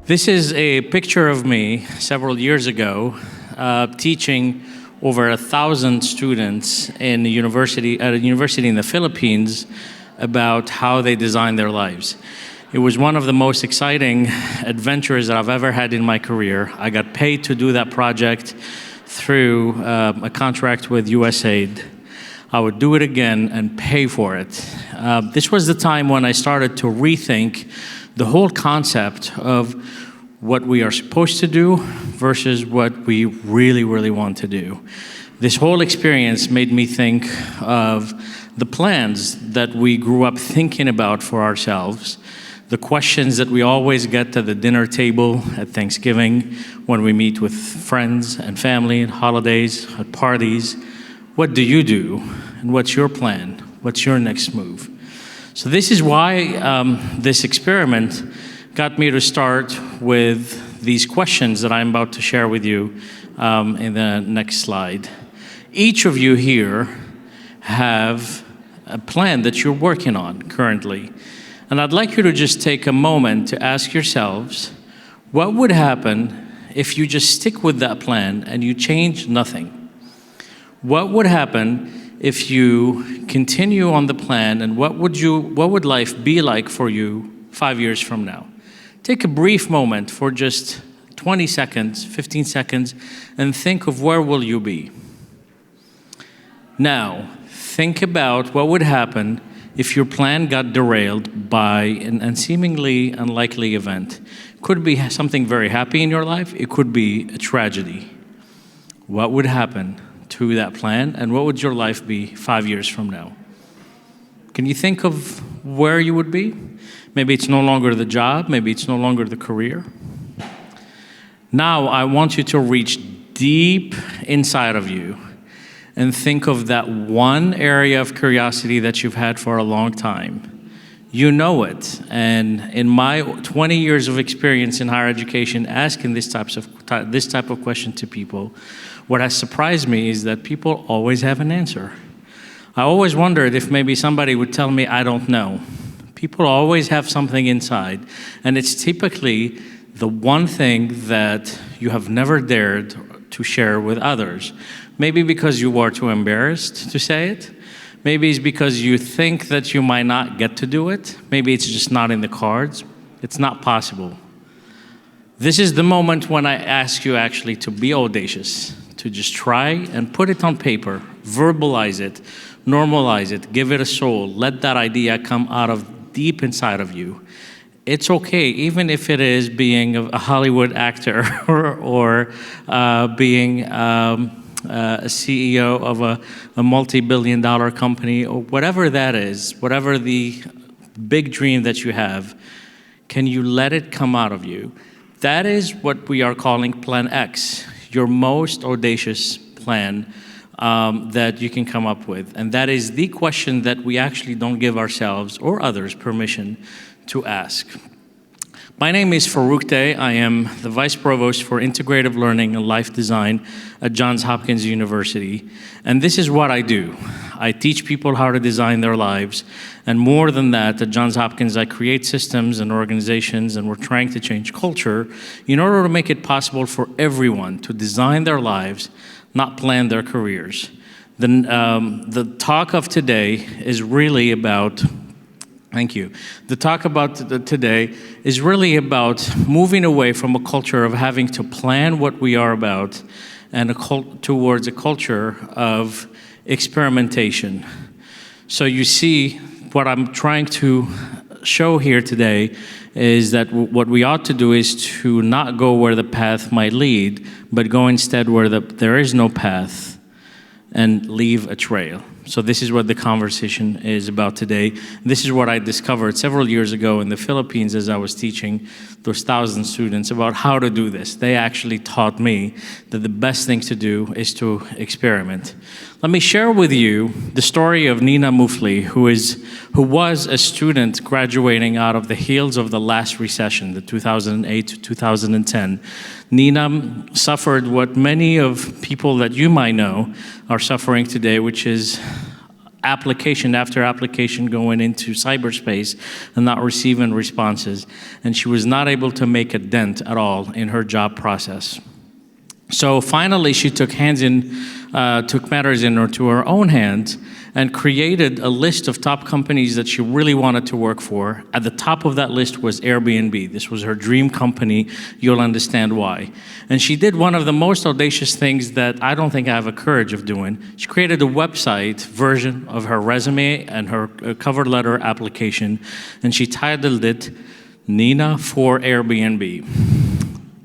This is a picture of me several years ago teaching over 1,000 students in a university in the Philippines about how they design their lives. It was one of the most exciting adventures that I've ever had in my career. I got paid to do that project through a contract with USAID. I would do it again and pay for it. This was the time when I started to rethink the whole concept of what we are supposed to do versus what we really, really want to do. This whole experience made me think of the plans that we grew up thinking about for ourselves, the questions that we always get to the dinner table at Thanksgiving, when we meet with friends and family, at holidays, at parties. What do you do? And what's your plan? What's your next move? So this is why this experiment got me to start with these questions that I'm about to share with you in the next slide. Each of you here have a plan that you're working on currently. And I'd like you to just take a moment to ask yourselves, what would happen if you just stick with that plan and you change nothing? What would happen if you continue on the plan, and what would life be like for you 5 years from now? Take a brief moment for just 20 seconds, 15 seconds, and think of where will you be. Now, think about what would happen if your plan got derailed by an seemingly unlikely event. It could be something very happy in your life. It could be a tragedy. What would happen to that plan, and what would your life be 5 years from now? Can you think of where you would be? Maybe it's no longer the job, maybe it's no longer the career. Now I want you to reach deep inside of you and think of that one area of curiosity that you've had for a long time. You know it, and in my 20 years of experience in higher education, asking this type of question to people, what has surprised me is that people always have an answer. I always wondered if maybe somebody would tell me, I don't know. People always have something inside, and it's typically the one thing that you have never dared to share with others. Maybe because you are too embarrassed to say it. Maybe it's because you think that you might not get to do it. Maybe it's just not in the cards. It's not possible. This is the moment when I ask you actually to be audacious, to just try and put it on paper, verbalize it, normalize it, give it a soul, let that idea come out of deep inside of you. It's okay, even if it is being a Hollywood actor or being a CEO of a multi-billion-dollar company, or whatever that is, whatever the big dream that you have, can you let it come out of you? That is what we are calling Plan X, your most audacious plan that you can come up with. And that is the question that we actually don't give ourselves or others permission to ask. My name is Farouk. I am the Vice Provost for Integrative Learning and Life Design at Johns Hopkins University. And this is what I do. I teach people how to design their lives. And more than that, at Johns Hopkins, I create systems and organizations, and we're trying to change culture in order to make it possible for everyone to design their lives, not plan their careers. The talk of today is really about, thank you. The talk about today is really about moving away from a culture of having to plan what we are about and towards a culture of experimentation. So you see, what I'm trying to show here today is that what we ought to do is to not go where the path might lead, but go instead where there is no path and leave a trail. So this is what the conversation is about today. This is what I discovered several years ago in the Philippines as I was teaching those 1,000 students about how to do this. They actually taught me that the best thing to do is to experiment. Let me share with you the story of Nina Mufli, who was a student graduating out of the heels of the last recession, the 2008 to 2010. Nina suffered what many of people that you might know are suffering today, which is application after application going into cyberspace and not receiving responses. And she was not able to make a dent at all in her job process. So finally, she took matters into her own hands and created a list of top companies that she really wanted to work for. At the top of that list was Airbnb. This was her dream company. You'll understand why. And she did one of the most audacious things that I don't think I have a courage of doing. She created a website version of her resume and her cover letter application, and she titled it Nina for Airbnb.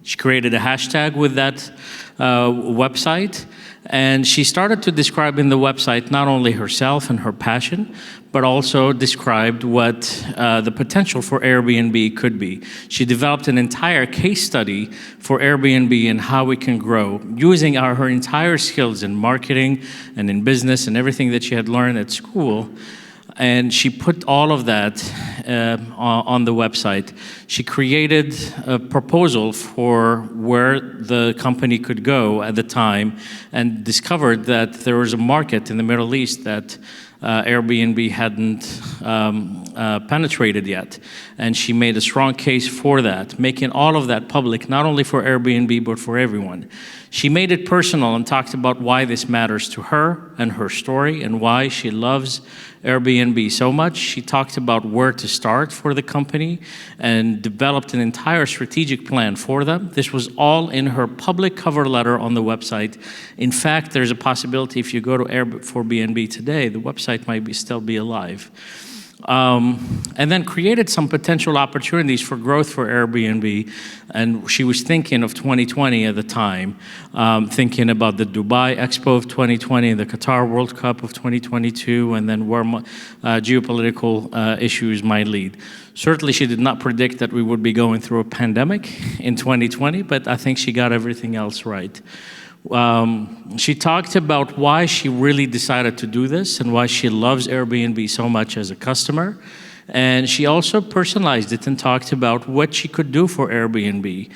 She created a hashtag with that website, and she started to describe in the website not only herself and her passion, but also described what the potential for Airbnb could be. She developed an entire case study for Airbnb and how it can grow, using her entire skills in marketing and in business and everything that she had learned at school. And she put all of that on the website. She created a proposal for where the company could go at the time and discovered that there was a market in the Middle East that Airbnb hadn't penetrated yet. And she made a strong case for that, making all of that public, not only for Airbnb, but for everyone. She made it personal and talked about why this matters to her and her story and why she loves Airbnb so much. She talked about where to start for the company and developed an entire strategic plan for them. This was all in her public cover letter on the website. In fact, there's a possibility if you go to Airbnb today, the website might still be alive. And then created some potential opportunities for growth for Airbnb. And she was thinking of 2020 at the time, thinking about the Dubai Expo of 2020, the Qatar World Cup of 2022, and then where geopolitical issues might lead. Certainly, she did not predict that we would be going through a pandemic in 2020, but I think she got everything else right. She talked about why she really decided to do this and why she loves Airbnb so much as a customer. And she also personalized it and talked about what she could do for Airbnb.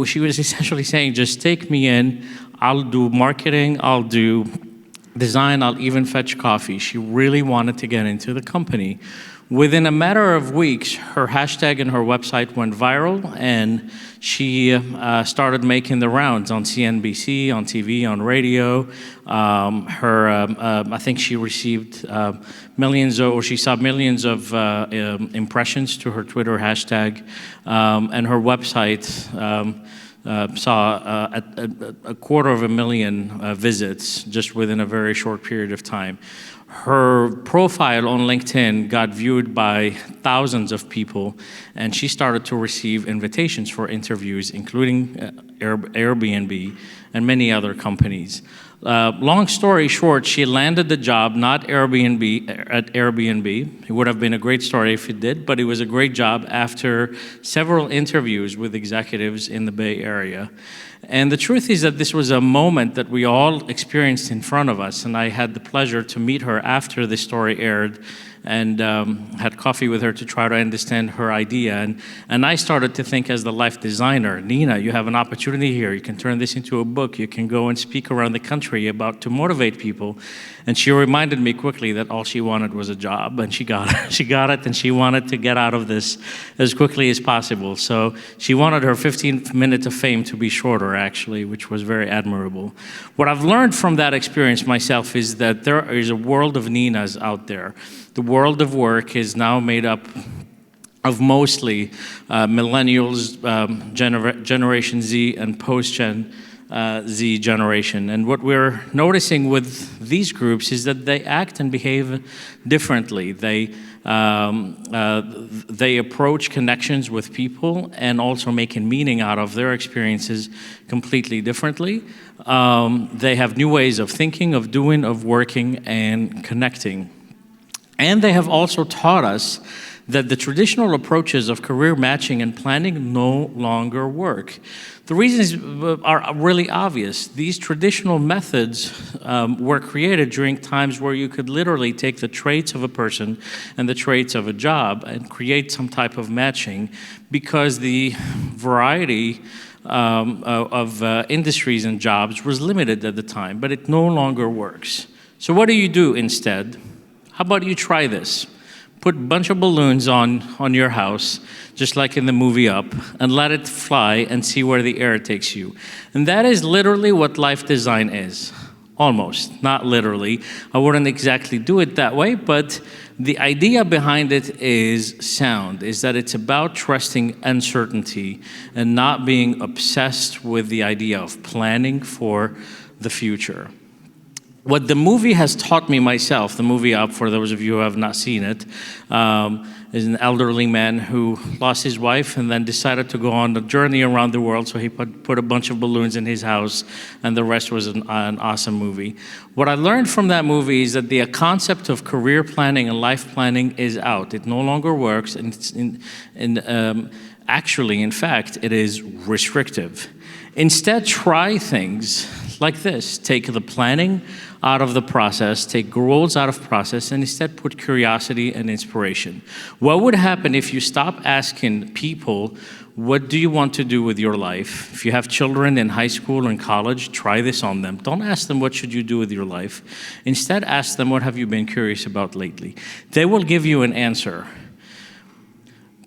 She was essentially saying, just take me in, I'll do marketing, I'll do design, I'll even fetch coffee. She really wanted to get into the company. Within a matter of weeks, her hashtag and her website went viral, and she started making the rounds on CNBC, on TV, on radio. I think she received she saw millions of impressions to her Twitter hashtag, and her website saw a 250,000 visits just within a very short period of time. Her profile on LinkedIn got viewed by thousands of people, and she started to receive invitations for interviews, including Airbnb and many other companies. Long story short, she landed the job, not at Airbnb. It would have been a great story if it did, but it was a great job after several interviews with executives in the Bay Area. And the truth is that this was a moment that we all experienced in front of us, and I had the pleasure to meet her after the story aired and had coffee with her to try to understand her idea. And I started to think as the life designer, Nina, you have an opportunity here. You can turn this into a book. You can go and speak around the country to motivate people. And she reminded me quickly that all she wanted was a job, and she got it. She got it, and she wanted to get out of this as quickly as possible. So she wanted her 15 minutes of fame to be shorter, actually, which was very admirable. What I've learned from that experience myself is that there is a world of Ninas out there. The world of work is now made up of mostly millennials, Generation Z, and post-Gen Z generation. And what we're noticing with these groups is that they act and behave differently. They approach connections with people and also making meaning out of their experiences completely differently. They have new ways of thinking, of doing, of working, and connecting. And they have also taught us that the traditional approaches of career matching and planning no longer work. The reasons are really obvious. These traditional methods were created during times where you could literally take the traits of a person and the traits of a job and create some type of matching, because the variety of industries and jobs was limited at the time, but it no longer works. So what do you do instead? How about you try this? Put a bunch of balloons on your house, just like in the movie Up, and let it fly and see where the air takes you. And that is literally what life design is. Almost, not literally. I wouldn't exactly do it that way, but the idea behind it is sound, is that it's about trusting uncertainty and not being obsessed with the idea of planning for the future. What the movie has taught me myself, the movie Up, for those of you who have not seen it, is an elderly man who lost his wife and then decided to go on a journey around the world, so he put a bunch of balloons in his house, and the rest was an awesome movie. What I learned from that movie is that the concept of career planning and life planning is out. It no longer works, and actually, in fact, it is restrictive. Instead, try things like this. Take the planning out of the process, take goals out of process, and instead put curiosity and inspiration. What would happen if you stop asking people, what do you want to do with your life? If you have children in high school or in college, try this on them. Don't ask them, what should you do with your life? Instead, ask them, what have you been curious about lately? They will give you an answer.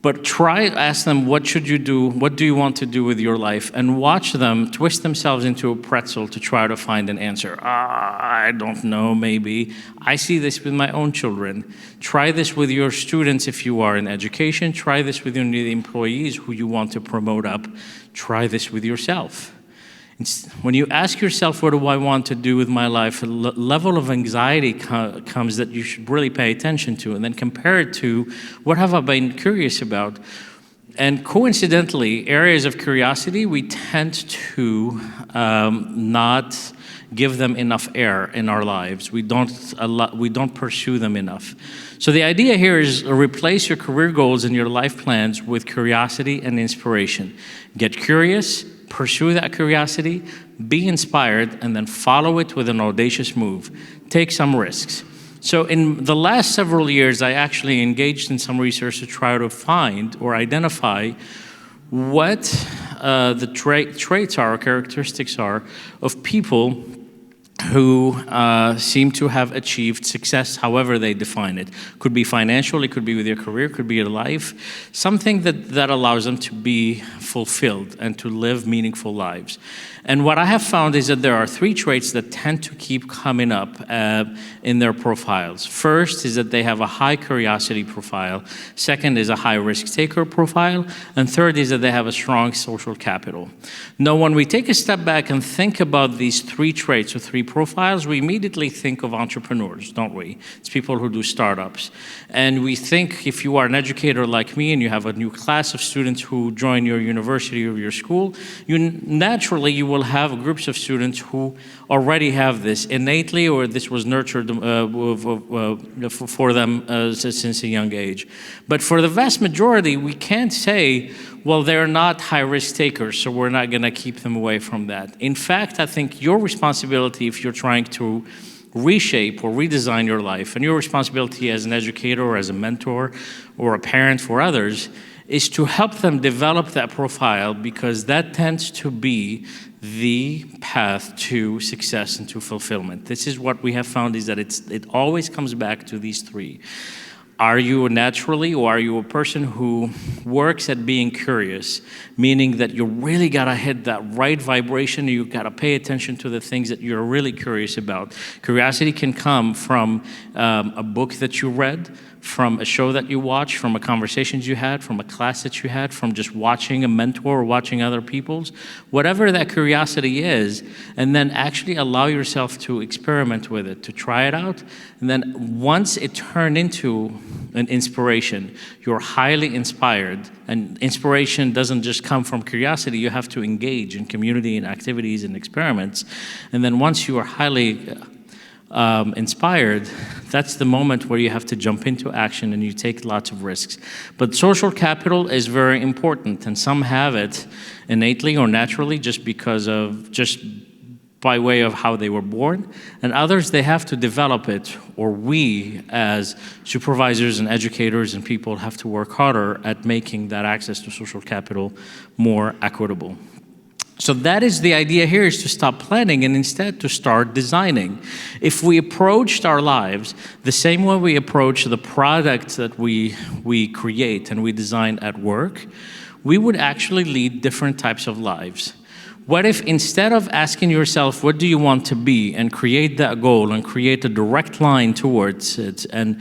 But ask them, what should you do? What do you want to do with your life? And watch them twist themselves into a pretzel to try to find an answer. I don't know, maybe. I see this with my own children. Try this with your students if you are in education. Try this with your employees who you want to promote up. Try this with yourself. When you ask yourself, what do I want to do with my life, a level of anxiety comes that you should really pay attention to, and then compare it to, what have I been curious about? And coincidentally, areas of curiosity, we tend to not give them enough air in our lives. We don't pursue them enough. So the idea here is replace your career goals and your life plans with curiosity and inspiration. Get curious, pursue that curiosity, be inspired, and then follow it with an audacious move. Take some risks. So in the last several years, I actually engaged in some research to try to find or identify what the traits are or characteristics are of people who seem to have achieved success, however they define it. Could be financial, it could be with your career, could be your life, something that allows them to be fulfilled and to live meaningful lives. And what I have found is that there are three traits that tend to keep coming up in their profiles. First is that they have a high curiosity profile. Second is a high risk taker profile. And third is that they have a strong social capital. Now, when we take a step back and think about these three traits or three profiles, we immediately think of entrepreneurs, don't we? It's people who do startups. And we think, if you are an educator like me and you have a new class of students who join your university or your school, naturally you will have groups of students who already have this innately, or this was nurtured for them since a young age. But for the vast majority, we can't say, well, they're not high-risk takers, so we're not going to keep them away from that. In fact, I think your responsibility, if you're trying to reshape or redesign your life, and your responsibility as an educator or as a mentor or a parent for others, is to help them develop that profile, because that tends to be the path to success and to fulfillment. This is what we have found, is that it always comes back to these three. Are you naturally, or are you a person who works at being curious, meaning that you really gotta hit that right vibration, you gotta pay attention to the things that you're really curious about. Curiosity can come from a book that you read, from a show that you watch, from a conversations you had, from a class that you had, from just watching a mentor or watching other people's, whatever that curiosity is, and then actually allow yourself to experiment with it, to try it out. And then once it turned into an inspiration, you're highly inspired. And inspiration doesn't just come from curiosity, you have to engage in community and activities and experiments. And then once you are highly inspired, that's the moment where you have to jump into action and you take lots of risks. But social capital is very important, and some have it innately or naturally just by way of how they were born, and others, they have to develop it, or we as supervisors and educators and people have to work harder at making that access to social capital more equitable. So that is the idea here, is to stop planning and instead to start designing. If we approached our lives the same way we approach the products that we create and we design at work, we would actually lead different types of lives. What if instead of asking yourself, what do you want to be, and create that goal and create a direct line towards it and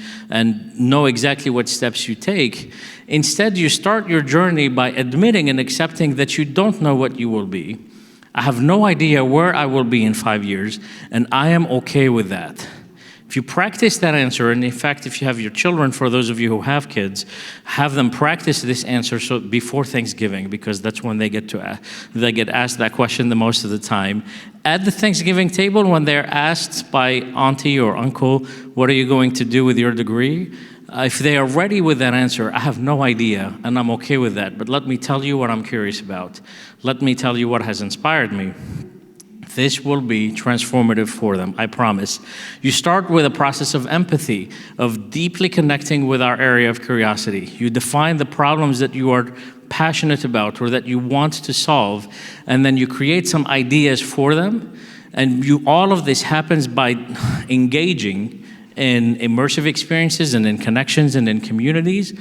know exactly what steps you take, instead you start your journey by admitting and accepting that you don't know what you will be. I have no idea where I will be in 5 years, and I am okay with that. If you practice that answer, and in fact, if you have your children, for those of you who have kids, have them practice this answer so before Thanksgiving, because that's when they get asked that question the most of the time. At the Thanksgiving table, when they're asked by auntie or uncle, what are you going to do with your degree? If they are ready with that answer, I have no idea, and I'm okay with that, but let me tell you what I'm curious about. Let me tell you what has inspired me. This will be transformative for them, I promise. You start with a process of empathy, of deeply connecting with our area of curiosity. You define the problems that you are passionate about or that you want to solve, and then you create some ideas for them. And all of this happens by engaging in immersive experiences and in connections and in communities.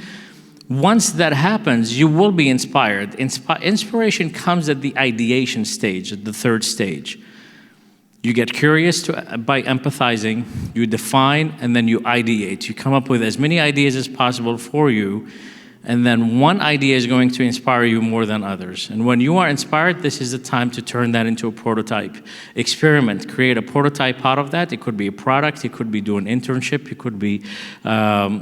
Once that happens, you will be inspired. Inspiration comes at the ideation stage, at the third stage. You get curious by empathizing, you define, and then you ideate. You come up with as many ideas as possible for you, and then one idea is going to inspire you more than others. And when you are inspired, this is the time to turn that into a prototype. Experiment, create a prototype out of that. It could be a product, it could be do an internship, it could be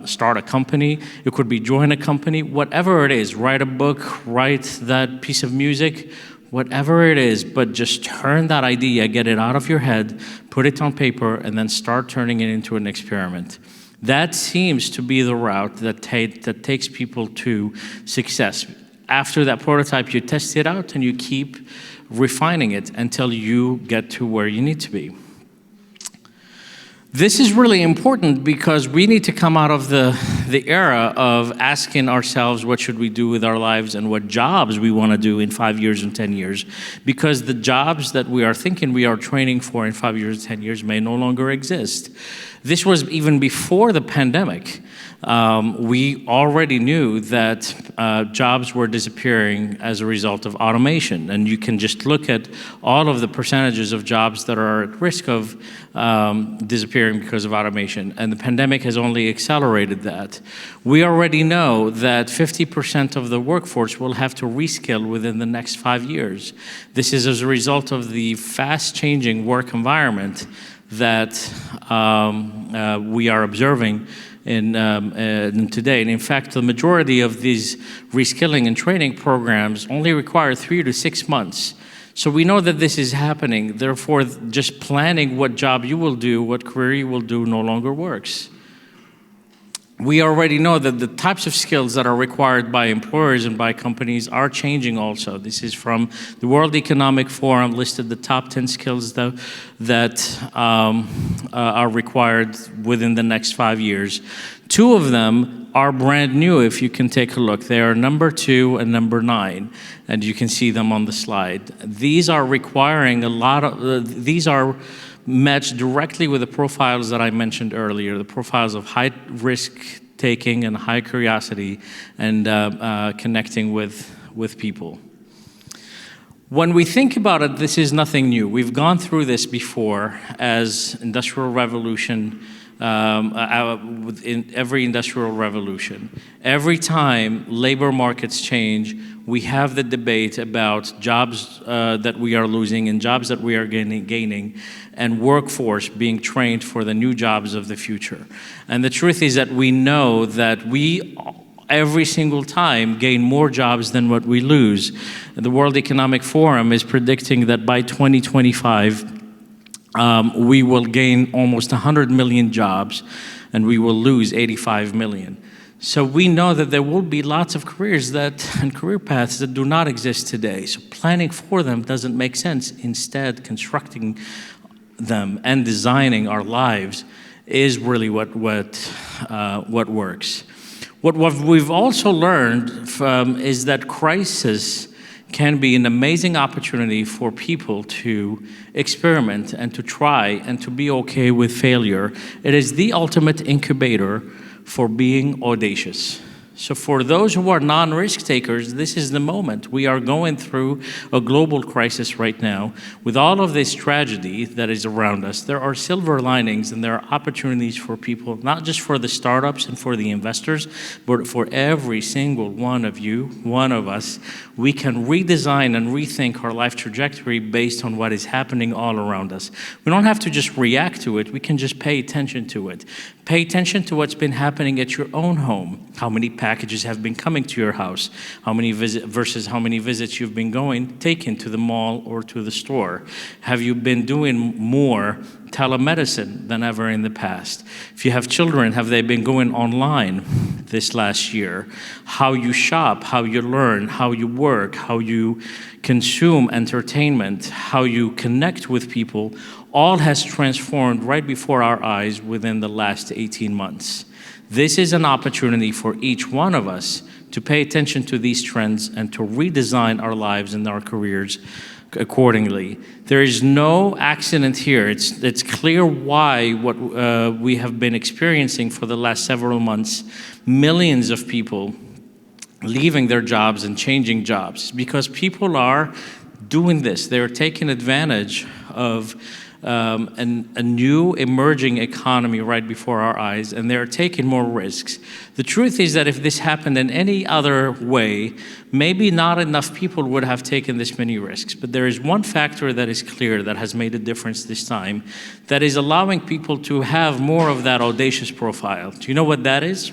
start a company, it could be join a company, whatever it is. Write a book, write that piece of music, whatever it is, but just turn that idea, get it out of your head, put it on paper, and then start turning it into an experiment. That seems to be the route that takes people to success. After that prototype, you test it out and you keep refining it until you get to where you need to be. This is really important because we need to come out of the era of asking ourselves what should we do with our lives and what jobs we want to do in 5 years and 10 years, because the jobs that we are thinking we are training for in 5 years, 10 years may no longer exist. This was even before the pandemic. We already knew that jobs were disappearing as a result of automation. And you can just look at all of the percentages of jobs that are at risk of disappearing because of automation. And the pandemic has only accelerated that. We already know that 50% of the workforce will have to reskill within the next 5 years. This is as a result of the fast-changing work environment that we are observing in today. And in fact, the majority of these reskilling and training programs only require 3 to 6 months. So we know that this is happening. Therefore, just planning what job you will do, what career you will do, no longer works. We already know that the types of skills that are required by employers and by companies are changing also. This is from the World Economic Forum, listed the top 10 skills that are required within the next 5 years. 2 of them are brand new, if you can take a look. They are number 2 and number 9, and you can see them on the slide. These are requiring a lot of, these are matched directly with the profiles that I mentioned earlier, the profiles of high risk taking and high curiosity and connecting with people. When we think about it, this is nothing new. We've gone through this before as industrial revolution, in every industrial revolution. Every time labor markets change, we have the debate about jobs that we are losing and jobs that we are gaining, and workforce being trained for the new jobs of the future. And the truth is that we know that we every single time gain more jobs than what we lose. The World Economic Forum is predicting that by 2025, we will gain almost 100 million jobs and we will lose 85 million. So we know that there will be lots of careers and career paths that do not exist today. So planning for them doesn't make sense. Instead, constructing them and designing our lives is really what works. What we've also learned is that crisis can be an amazing opportunity for people to experiment and to try and to be okay with failure. It is the ultimate incubator for being audacious. So for those who are non-risk takers, this is the moment. We are going through a global crisis right now. With all of this tragedy that is around us, there are silver linings and there are opportunities for people, not just for the startups and for the investors, but for every single one of you, one of us. We can redesign and rethink our life trajectory based on what is happening all around us. We don't have to just react to it, we can just pay attention to it. Pay attention to what's been happening at your own home. How many packages have been coming to your house? How many versus how many visits you've been taken to the mall or to the store? Have you been doing more telemedicine than ever in the past? If you have children, have they been going online this last year? How you shop, how you learn, how you work, how you consume entertainment, how you connect with people, all has transformed right before our eyes within the last 18 months. This is an opportunity for each one of us to pay attention to these trends and to redesign our lives and our careers accordingly. There is no accident here. It's clear why what we have been experiencing for the last several months, millions of people leaving their jobs and changing jobs, because people are doing this. They're taking advantage of a new emerging economy right before our eyes, and they're taking more risks. The truth is that if this happened in any other way, maybe not enough people would have taken this many risks. But there is one factor that is clear that has made a difference this time, that is allowing people to have more of that audacious profile. Do you know what that is?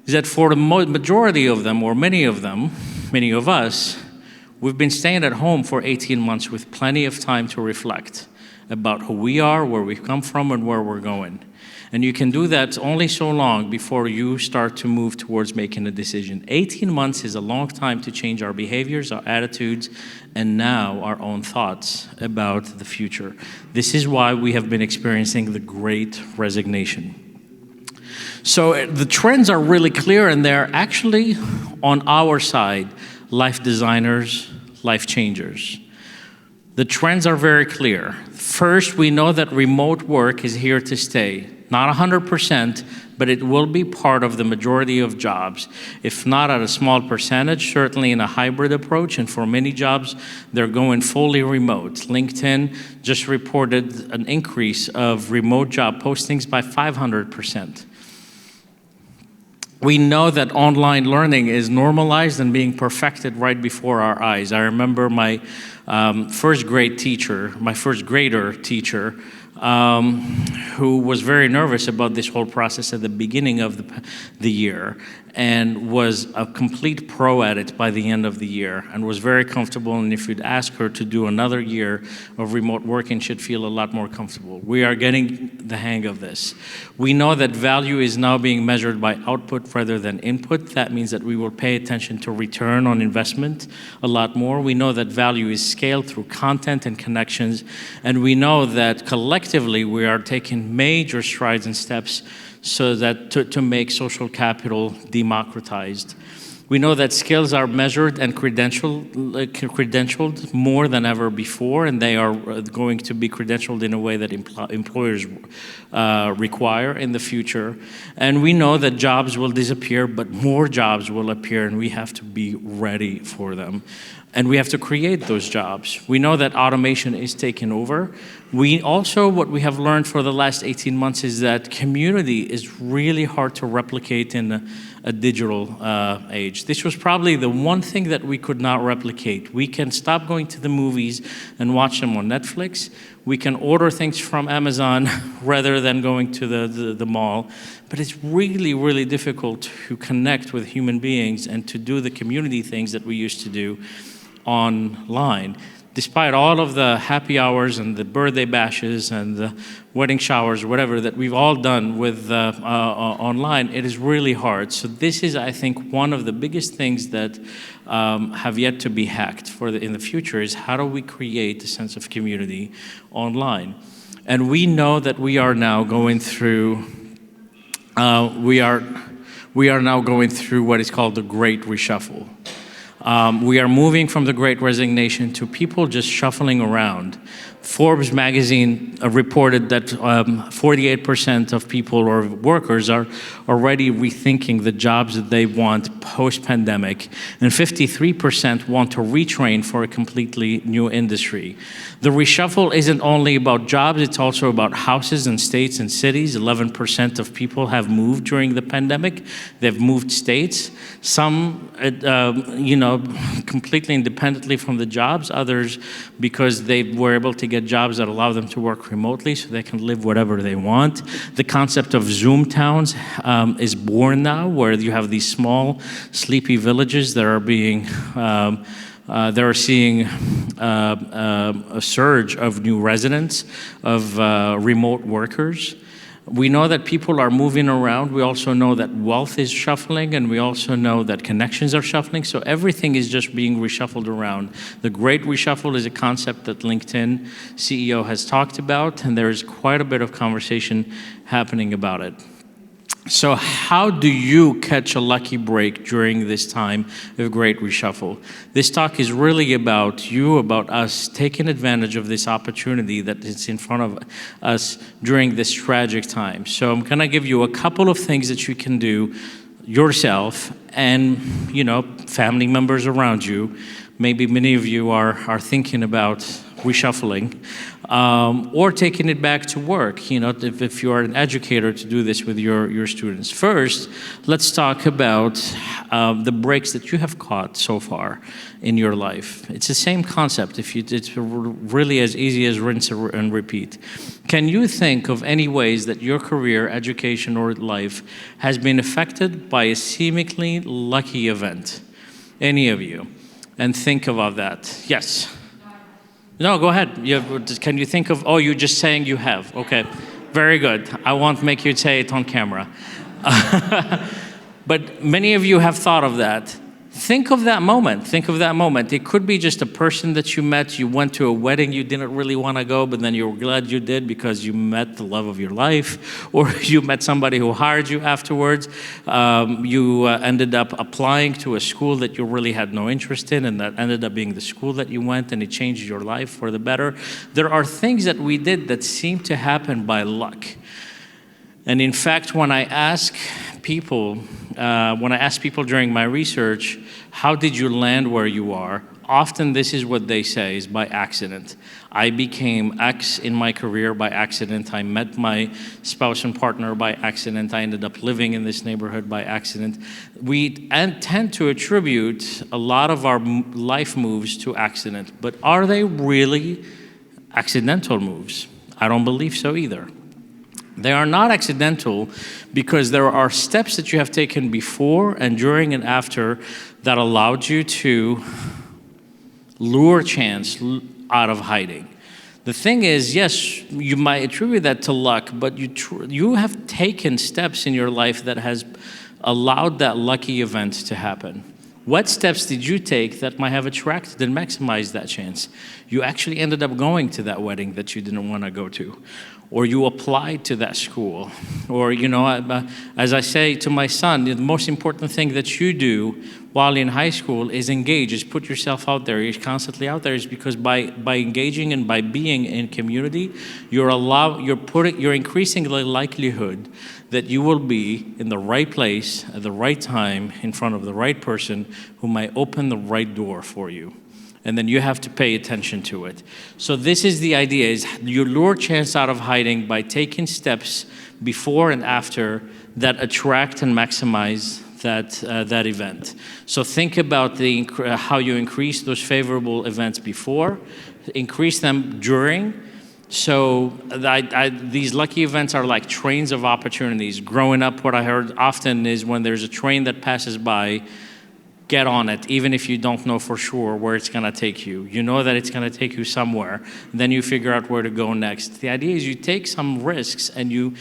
Is that for the majority of them, or many of them, many of us, we've been staying at home for 18 months with plenty of time to reflect about who we are, where we've come from, and where we're going. And you can do that only so long before you start to move towards making a decision. 18 months is a long time to change our behaviors, our attitudes, and now our own thoughts about the future. This is why we have been experiencing the Great Resignation. So the trends are really clear, and they're actually on our side, life designers, life changers. The trends are very clear. First, we know that remote work is here to stay. Not 100%, but it will be part of the majority of jobs. If not at a small percentage, certainly in a hybrid approach, and for many jobs, they're going fully remote. LinkedIn just reported an increase of remote job postings by 500%. We know that online learning is normalized and being perfected right before our eyes. I remember my first grader teacher, who was very nervous about this whole process at the beginning of the year, and was a complete pro at it by the end of the year, and was very comfortable. And if you'd ask her to do another year of remote working, she'd feel a lot more comfortable. We are getting the hang of this. We know that value is now being measured by output rather than input. That means that we will pay attention to return on investment a lot more. We know that value is scaled through content and connections, and we know that collectively we are taking major strides and steps so that to make social capital democratized. We know that skills are measured and credentialed more than ever before, and they are going to be credentialed in a way that employers require in the future. And we know that jobs will disappear, but more jobs will appear, and we have to be ready for them. And we have to create those jobs. We know that automation is taking over. We also, what we have learned for the last 18 months is that community is really hard to replicate in a digital age. This was probably the one thing that we could not replicate. We can stop going to the movies and watch them on Netflix. We can order things from Amazon rather than going to the mall. But it's really, really difficult to connect with human beings and to do the community things that we used to do online. Despite all of the happy hours and the birthday bashes and the wedding showers, whatever, that we've all done with online, it is really hard. So this is, I think, one of the biggest things that have yet to be hacked in the future is how do we create a sense of community online? And we know that we are now going through, we are now going through what is called the Great Reshuffle. We are moving from the Great Resignation to people just shuffling around. Forbes magazine reported that 48% of people or workers are already rethinking the jobs that they want post-pandemic, and 53% want to retrain for a completely new industry. The reshuffle isn't only about jobs, it's also about houses and states and cities. 11% of people have moved during the pandemic. They've moved states. Some, completely independently from the jobs, others because they were able to get jobs that allow them to work remotely so they can live whatever they want. The concept of Zoom towns is born now, where you have these small, sleepy villages that are being they're seeing a surge of new residents, of remote workers. We know that people are moving around. We also know that wealth is shuffling, and we also know that connections are shuffling. So everything is just being reshuffled around. The Great Reshuffle is a concept that LinkedIn CEO has talked about, and there is quite a bit of conversation happening about it. So how do you catch a lucky break during this time of Great Reshuffle? This talk is really about you, about us taking advantage of this opportunity that is in front of us during this tragic time. So I'm gonna give you a couple of things that you can do yourself and, family members around you. Maybe many of you are thinking about reshuffling, or taking it back to work, if you're an educator, to do this with your students. First, let's talk about the breaks that you have caught so far in your life. It's the same concept. It's really as easy as rinse and repeat. Can you think of any ways that your career, education, or life has been affected by a seemingly lucky event? Any of you? And think about that. Yes. No, go ahead. Can you think of, you're just saying you have. Okay, very good. I won't make you say it on camera. But many of you have thought of that. Think of that moment. Think of that moment. It could be just a person that you met. You went to a wedding you didn't really want to go, but then you were glad you did because you met the love of your life. Or you met somebody who hired you afterwards. You ended up applying to a school that you really had no interest in, and that ended up being the school that you went, and it changed your life for the better. There are things that we did that seem to happen by luck. And in fact, when I ask people during my research, how did you land where you are? Often this is what they say, is by accident. I became X in my career by accident. I met my spouse and partner by accident. I ended up living in this neighborhood by accident. We tend to attribute a lot of our life moves to accident, but are they really accidental moves? I don't believe so either. They are not accidental because there are steps that you have taken before and during and after that allowed you to lure chance out of hiding. The thing is, yes, you might attribute that to luck, but you have taken steps in your life that has allowed that lucky event to happen. What steps did you take that might have attracted and maximized that chance? You actually ended up going to that wedding that you didn't want to go to, or you applied to that school, or, as I say to my son, the most important thing that you do while in high school is engage, is put yourself out there. You're constantly out there, is because by engaging and by being in community, you're increasing the likelihood that you will be in the right place at the right time in front of the right person who might open the right door for you. And then you have to pay attention to it. So this is the idea, is you lure chance out of hiding by taking steps before and after that attract and maximize that event. So think about how you increase those favorable events before, increase them during. So these lucky events are like trains of opportunities. Growing up, what I heard often is when there's a train that passes by, get on it, even if you don't know for sure where it's going to take you. You know that it's going to take you somewhere. Then you figure out where to go next. The idea is you take some risks, and you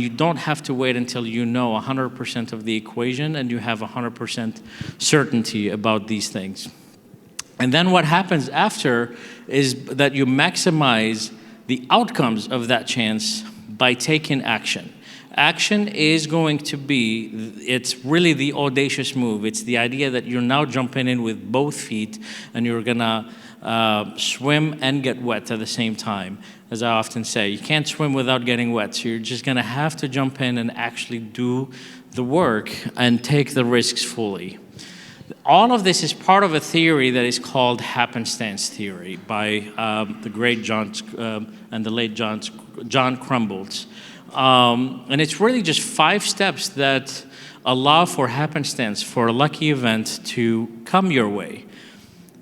don't have to wait until you know 100% of the equation and you have 100% certainty about these things. And then what happens after is that you maximize the outcomes of that chance by taking action. Action is going to be, it's really the audacious move. It's the idea that you're now jumping in with both feet and you're gonna swim and get wet at the same time. As I often say, you can't swim without getting wet, so you're just gonna have to jump in and actually do the work and take the risks fully. All of this is part of a theory that is called happenstance theory by the great John and the late John Crumbles. And it's really just 5 steps that allow for happenstance, for a lucky event to come your way.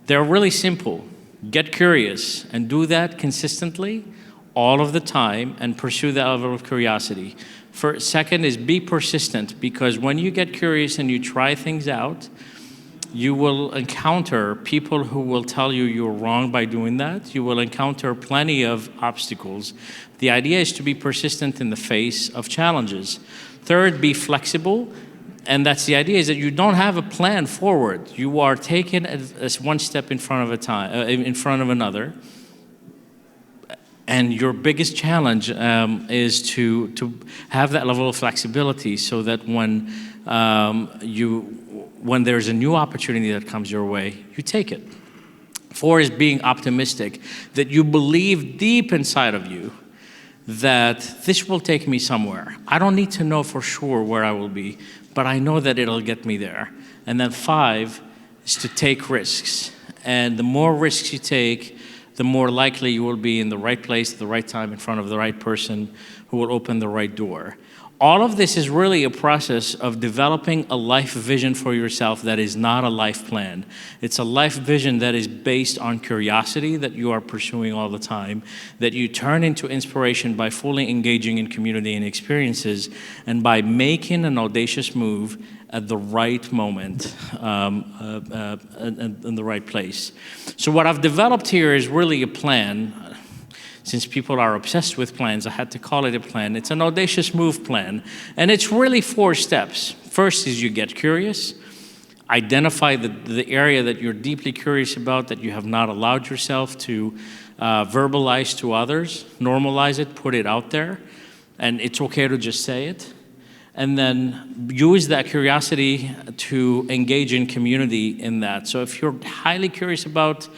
They're really simple. Get curious and do that consistently all of the time and pursue that level of curiosity. Second is be persistent, because when you get curious and you try things out, you will encounter people who will tell you you're wrong by doing that. You will encounter plenty of obstacles. The idea is to be persistent in the face of challenges. Third, be flexible. And that's the idea, is that you don't have a plan forward. You are taking as one step in front of another. And your biggest challenge is to have that level of flexibility, so that when there's a new opportunity that comes your way, you take it. 4 is being optimistic, that you believe deep inside of you that this will take me somewhere. I don't need to know for sure where I will be, but I know that it'll get me there. And then 5 is to take risks. And the more risks you take, the more likely you will be in the right place at the right time in front of the right person who will open the right door. All of this is really a process of developing a life vision for yourself that is not a life plan. It's a life vision that is based on curiosity that you are pursuing all the time, that you turn into inspiration by fully engaging in community and experiences, and by making an audacious move at the right moment in the right place. So what I've developed here is really a plan. Since people are obsessed with plans, I had to call it a plan. It's an audacious move plan. And it's really 4 steps. First is you get curious. Identify the area that you're deeply curious about, that you have not allowed yourself to verbalize to others. Normalize it, put it out there. And it's okay to just say it. And then use that curiosity to engage in community in that. So if you're highly curious about,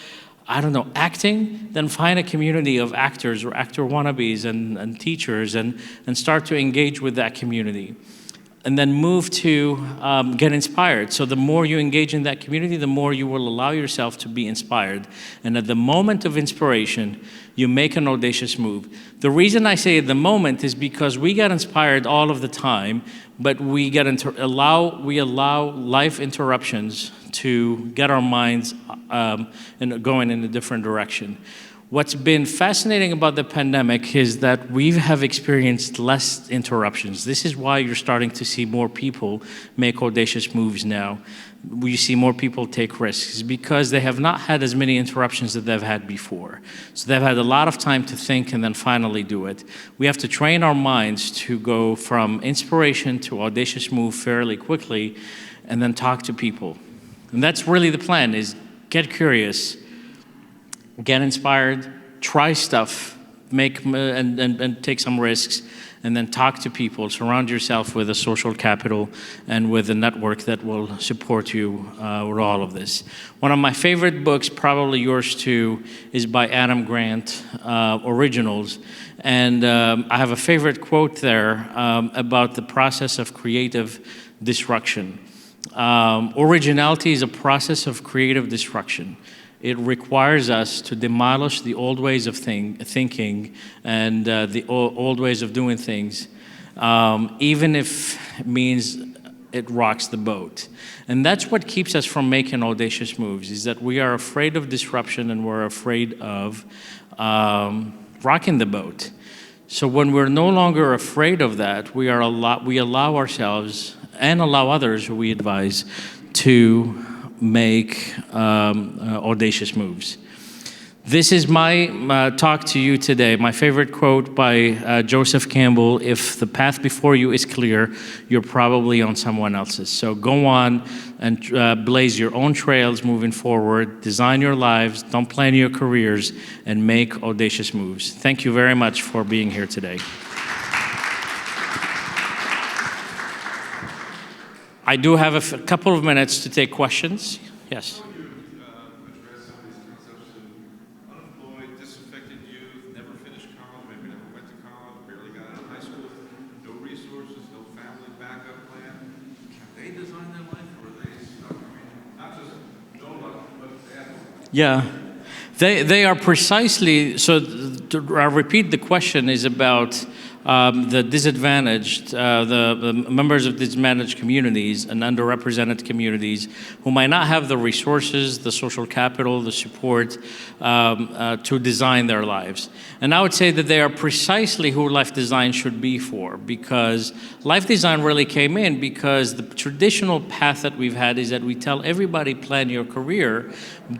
I don't know, acting, then find a community of actors or actor wannabes and teachers and start to engage with that community. And then move to get inspired. So the more you engage in that community, the more you will allow yourself to be inspired. And at the moment of inspiration, you make an audacious move. The reason I say at the moment is because we get inspired all of the time, but we allow life interruptions to get our minds going in a different direction. What's been fascinating about the pandemic is that we have experienced less interruptions. This is why you're starting to see more people make audacious moves now. We see more people take risks because they have not had as many interruptions that they've had before. So they've had a lot of time to think and then finally do it. We have to train our minds to go from inspiration to audacious move fairly quickly and then talk to people. And that's really the plan, is get curious, get inspired, try stuff, and take some risks, and then talk to people. Surround yourself with a social capital and with a network that will support you with all of this. One of my favorite books, probably yours too, is by Adam Grant, Originals. And I have a favorite quote there about the process of creative destruction. Originality is a process of creative destruction. It requires us to demolish the old ways of thinking and the old ways of doing things, even if it means it rocks the boat. And that's what keeps us from making audacious moves, is that we are afraid of disruption and we're afraid of rocking the boat. So when we're no longer afraid of that, we allow ourselves and allow others who we advise to make audacious moves. This is my talk to you today. My favorite quote by Joseph Campbell: if the path before you is clear, you're probably on someone else's. So go on and blaze your own trails moving forward, design your lives, don't plan your careers, and make audacious moves. Thank you very much for being here today. I do have a couple of minutes to take questions. Yes. Address some of these concepts of unemployed, disaffected youth, never finished college, maybe never went to college, barely got out of high school, no resources, no family backup plan. Can they design their life, or are they stuck? I mean, not just no luck, but bad luck. Yeah. They are precisely, so I'll repeat, the question is about the disadvantaged, the members of disadvantaged communities and underrepresented communities who might not have the resources, the social capital, the support to design their lives. And I would say that they are precisely who life design should be for, because life design really came in because the traditional path that we've had is that we tell everybody plan your career,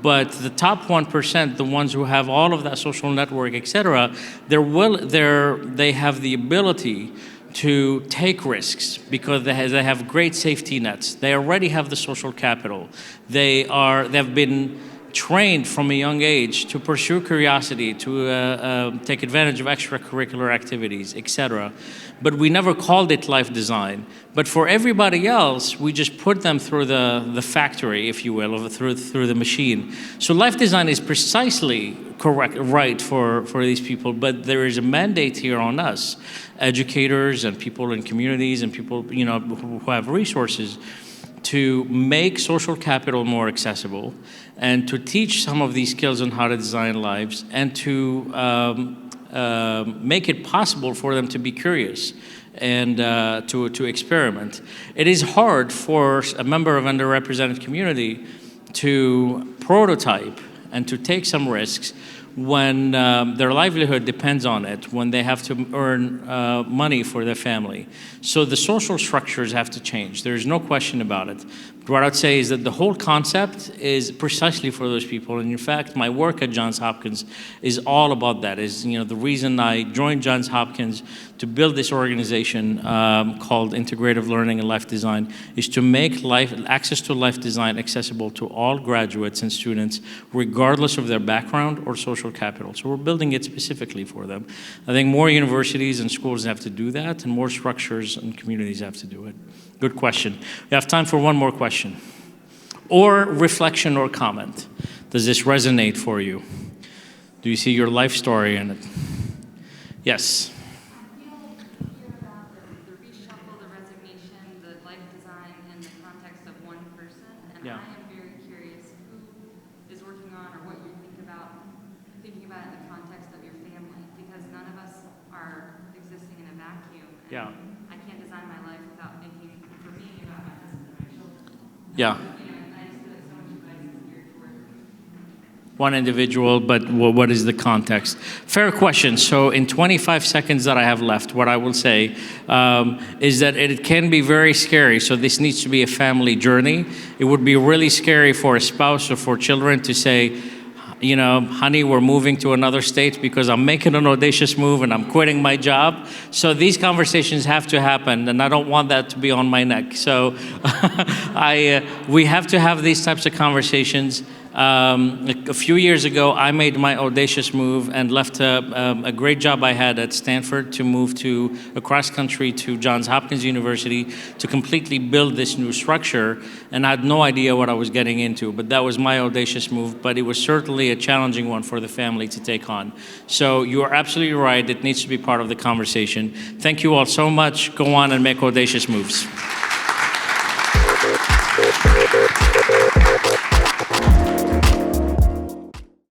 but the top 1%, the ones who have all of that social network, etc., they have the ability to take risks because they have great safety nets. They already have the social capital. They've been trained from a young age to pursue curiosity, to take advantage of extracurricular activities, etc. But we never called it life design. But for everybody else, we just put them through the factory, if you will, or through the machine. So life design is precisely right for these people, but there is a mandate here on us, educators and people in communities and people who have resources, to make social capital more accessible and to teach some of these skills on how to design lives and to make it possible for them to be curious and to experiment. It is hard for a member of an underrepresented community to prototype and to take some risks when their livelihood depends on it, when they have to earn money for their family. So the social structures have to change. There's no question about it. But what I'd say is that the whole concept is precisely for those people. And in fact, my work at Johns Hopkins is all about that. Is the reason I joined Johns Hopkins to build this organization called Integrative Learning and Life Design is to make access to life design accessible to all graduates and students, regardless of their background or social capital. So we're building it specifically for them. I think more universities and schools have to do that, and more structures and communities have to do it. Good question. We have time for one more question. Or reflection or comment. Does this resonate for you? Do you see your life story in it? Yes. I feel here about the reshuffle, the resignation, the life design in the context of one person, and Yeah. I am very curious who is working on or what you thinking about it in the context of your family, because none of us are existing in a vacuum. And Yeah. I can't design my life without thinking, for me, about my husband and my children. Yeah. I just feel like so much advice is geared toward One individual, but what is the context? Fair question. So in 25 seconds that I have left, what I will say is that it can be very scary. So this needs to be a family journey. It would be really scary for a spouse or for children to say, honey, we're moving to another state because I'm making an audacious move and I'm quitting my job. So these conversations have to happen, and I don't want that to be on my neck. So we have to have these types of conversations. A few years ago, I made my audacious move and left a great job I had at Stanford to move across country to Johns Hopkins University to completely build this new structure, and I had no idea what I was getting into, but that was my audacious move, but it was certainly a challenging one for the family to take on. So you are absolutely right, it needs to be part of the conversation. Thank you all so much. Go on and make audacious moves.